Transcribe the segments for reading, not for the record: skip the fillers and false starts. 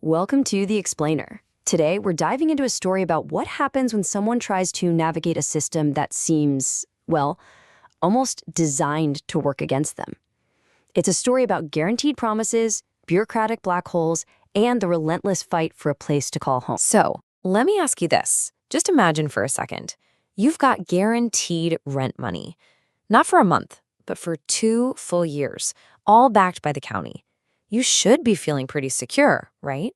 Welcome to The Explainer. Today, we're diving into a story about what happens when someone tries to navigate a system that seems, well, almost designed to work against them. It's a story about guaranteed promises, bureaucratic black holes, and the relentless fight for a place to call home. So, let me ask you this. Just imagine for a second. You've got guaranteed rent money. Not for a month, but for 2 full years, all backed by the county. You should be feeling pretty secure, right?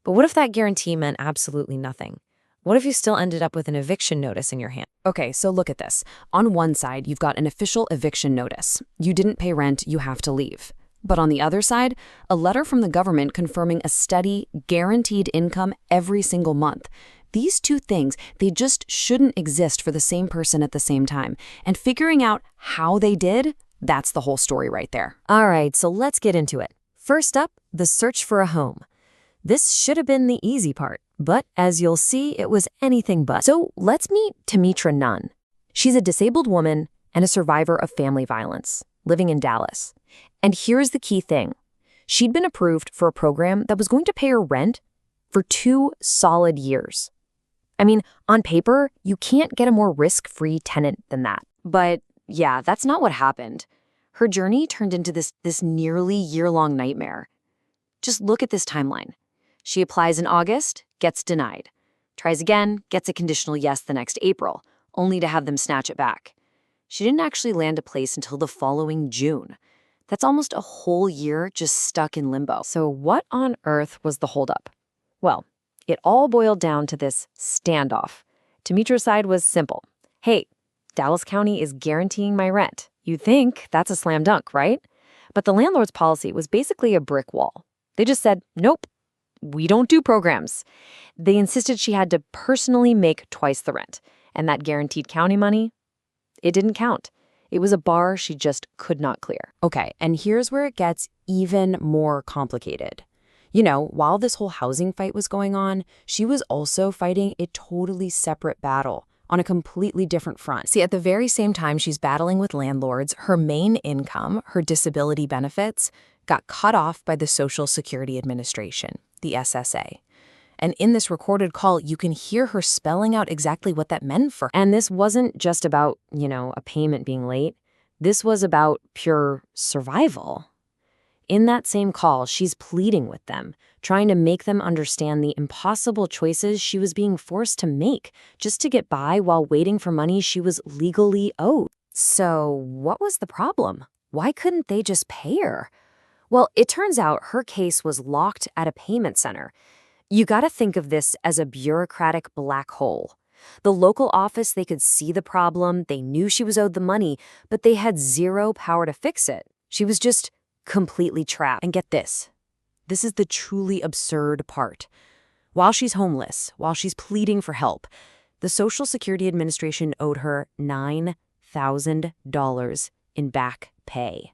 But what if that guarantee meant absolutely nothing? What if you still ended up with an eviction notice in your hand? Okay, so look at this. On one side, you've got an official eviction notice. You didn't pay rent, you have to leave. But on the other side, a letter from the government confirming a steady, guaranteed income every single month. These two things, they just shouldn't exist for the same person at the same time. And figuring out how they did, that's the whole story right there. All right, so let's get into it. First up, the search for a home. This should have been the easy part, but as you'll see, it was anything but. So let's meet Tamitra Nunn. She's a disabled woman and a survivor of family violence, living in Dallas. And here's the key thing. She'd been approved for a program that was going to pay her rent for 2 solid years. I mean, on paper, you can't get a more risk-free tenant than that. But yeah, that's not what happened. Her journey turned into this nearly year-long nightmare. Just look at this timeline. She applies in August, gets denied. Tries again, gets a conditional yes the next April, only to have them snatch it back. She didn't actually land a place until the following June. That's almost a whole year just stuck in limbo. So what on earth was the holdup? Well, it all boiled down to this standoff. Tamitra's side was simple. Hey, Dallas County is guaranteeing my rent. You'd think that's a slam dunk, right? But the landlord's policy was basically a brick wall. They just said, nope, we don't do programs. They insisted she had to personally make twice the rent. And that guaranteed county money, it didn't count. It was a bar she just could not clear. Okay, and here's where it gets even more complicated. You know, while this whole housing fight was going on, she was also fighting a totally separate battle on a completely different front. See, at the very same time she's battling with landlords, her main income, her disability benefits, got cut off by the Social Security Administration, the SSA. And in this recorded call, you can hear her spelling out exactly what that meant for her. And this wasn't just about, a payment being late. This was about pure survival. In that same call, she's pleading with them, trying to make them understand the impossible choices she was being forced to make just to get by while waiting for money she was legally owed. So what was the problem? Why couldn't they just pay her? Well, it turns out her case was locked at a payment center. You gotta think of this as a bureaucratic black hole. The local office, they could see the problem, they knew she was owed the money, but they had zero power to fix it. She was just completely trapped. And get this. This is the truly absurd part. While she's homeless, while she's pleading for help, the Social Security Administration owed her $9,000 in back pay.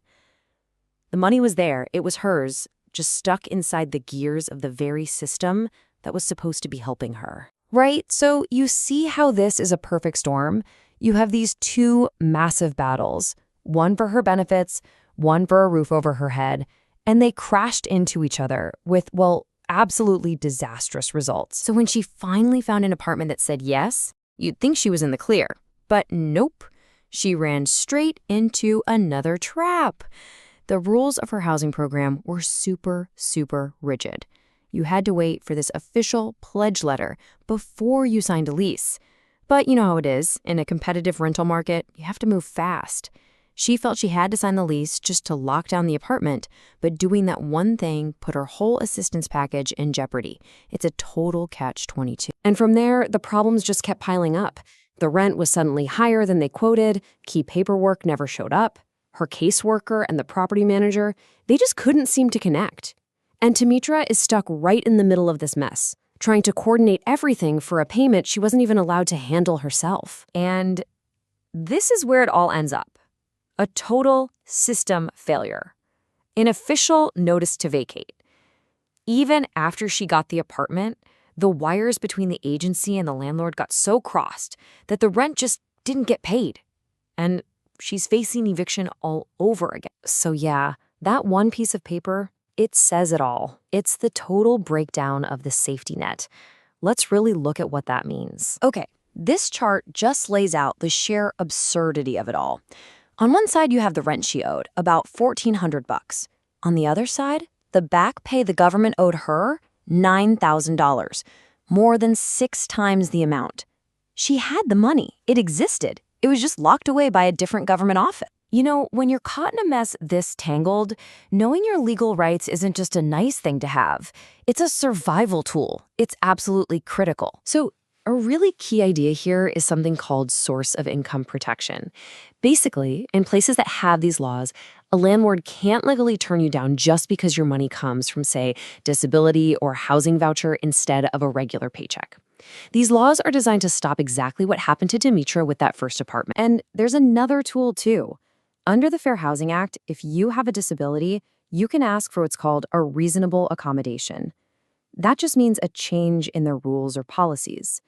The money was there, it was hers, just stuck inside the gears of the very system that was supposed to be helping her. Right? So you see how this is a perfect storm? You have these two massive battles, one for her benefits, one for a roof over her head, and they crashed into each other with, well, absolutely disastrous results. So when she finally found an apartment that said yes, you'd think she was in the clear. But nope, she ran straight into another trap. The rules of her housing program were super, super rigid. You had to wait for this official pledge letter before you signed a lease. But you know how it is. In a competitive rental market, you have to move fast. She felt she had to sign the lease just to lock down the apartment, but doing that one thing put her whole assistance package in jeopardy. It's a total catch-22. And from there, the problems just kept piling up. The rent was suddenly higher than they quoted, key paperwork never showed up. Her caseworker and the property manager, they just couldn't seem to connect. And Tamitra is stuck right in the middle of this mess, trying to coordinate everything for a payment she wasn't even allowed to handle herself. And this is where it all ends up. A total system failure. An official notice to vacate. Even after she got the apartment, the wires between the agency and the landlord got so crossed that the rent just didn't get paid. And she's facing eviction all over again. So yeah, that one piece of paper, It says it all. It's the total breakdown of the safety net. Let's really look at what that means. Okay, this chart just lays out the sheer absurdity of it all. On one side, you have the rent she owed, about $1,400. On the other side, the back pay the government owed her, $9,000, more than 6 times the amount. She had the money. It existed. It was just locked away by a different government office. You know, when you're caught in a mess this tangled, knowing your legal rights isn't just a nice thing to have. It's a survival tool. It's absolutely critical. So, a really key idea here is something called source of income protection. Basically, in places that have these laws, a landlord can't legally turn you down just because your money comes from, say, disability or housing voucher instead of a regular paycheck. These laws are designed to stop exactly what happened to Demetra with that first apartment. And there's another tool, too. Under the Fair Housing Act, if you have a disability, you can ask for what's called a reasonable accommodation. That just means a change in their rules or policies.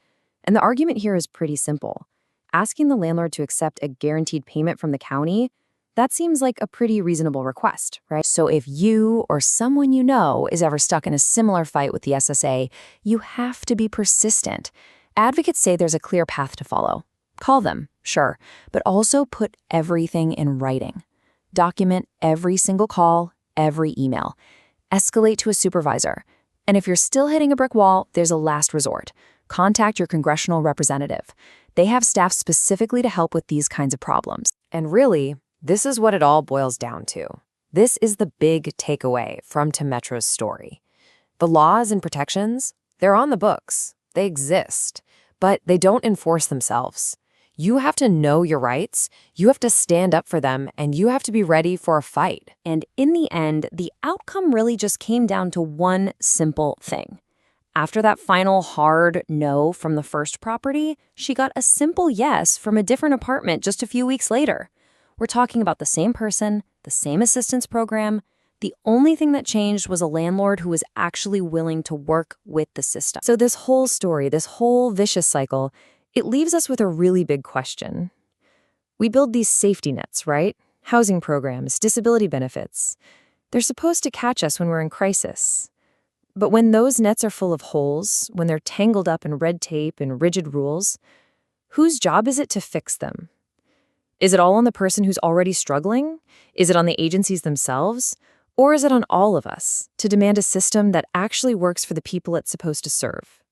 And the argument here is pretty simple. Asking the landlord to accept a guaranteed payment from the county, that seems like a pretty reasonable request, right? So if you or someone you know is ever stuck in a similar fight with the SSA, you have to be persistent. Advocates say there's a clear path to follow. Call them, sure, but also put everything in writing. Document every single call, every email. Escalate to a supervisor. And if you're still hitting a brick wall, there's a last resort. Contact your congressional representative. They have staff specifically to help with these kinds of problems. And really, this is what it all boils down to. This is the big takeaway from Demetra's story. The laws and protections, they're on the books. They exist, but they don't enforce themselves. You have to know your rights, you have to stand up for them, and you have to be ready for a fight. And in the end, the outcome really just came down to one simple thing. After that final hard no from the first property, she got a simple yes from a different apartment just a few weeks later. We're talking about the same person, the same assistance program. The only thing that changed was a landlord who was actually willing to work with the system. So this whole story, this whole vicious cycle, it leaves us with a really big question. We build these safety nets, right? Housing programs, disability benefits. They're supposed to catch us when we're in crisis. But when those nets are full of holes, when they're tangled up in red tape and rigid rules, whose job is it to fix them? Is it all on the person who's already struggling? Is it on the agencies themselves? Or is it on all of us to demand a system that actually works for the people it's supposed to serve?